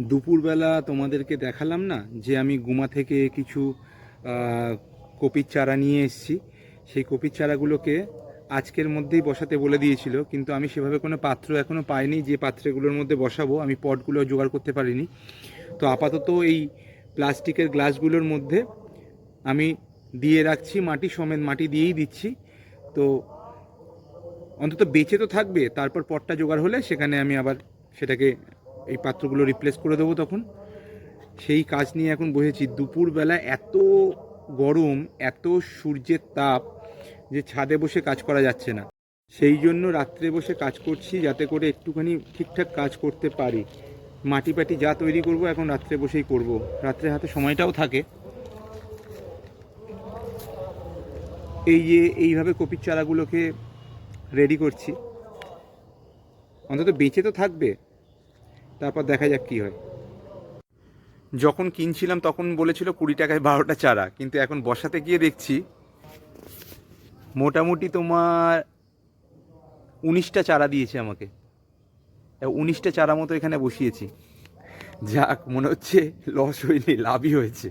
দুপুরবেলা তোমাদেরকে দেখালাম না যে আমি গুমা থেকে কিছু কপির চারা নিয়ে এসেছি। সেই কপির চারাগুলোকে আজকের মধ্যেই বসাতে বলে দিয়েছিল, কিন্তু আমি সেভাবে কোনো পাত্র এখনও পাইনি যে পাত্রগুলোর মধ্যে বসাবো। আমি পটগুলো জোগাড় করতে পারিনি। তো আপাতত এই প্লাস্টিকের গ্লাসগুলোর মধ্যে আমি দিয়ে রাখছি, মাটি সমেত মাটি দিয়েই দিচ্ছি। তো অন্তত বেঁচে তো থাকবে, তারপর পটটা জোগাড় হলে সেখানে আমি আবার সেটাকে এই পাত্রগুলো রিপ্লেস করে দেবো তখন। সেই কাজ নিয়ে এখন বসেছি। দুপুরবেলা এত গরম, এত সূর্যের তাপ যে ছাদে বসে কাজ করা যাচ্ছে না। সেই জন্য রাত্রে বসে কাজ করছি, যাতে করে একটুখানি ঠিকঠাক কাজ করতে পারি। মাটি পাটি যা তৈরি করব এখন রাত্রে বসেই করব, রাত্রে হাতে সময়টাও থাকে। এই যে এইভাবে কপির চারাগুলোকে রেডি করছি, অন্তত বেঁচে তো থাকবে, তারপর দেখা যাক কী হয়। যখন কিনছিলাম তখন বলেছিল 20 টাকায় 12টা চারা, কিন্তু এখন বসাতে গিয়ে দেখছি মোটামুটি তোমার 19টা চারা দিয়েছে আমাকে। 19টা চারা মতো এখানে বসিয়েছি। যাক, মনে হচ্ছে লস হয়নি, লাভই হয়েছে।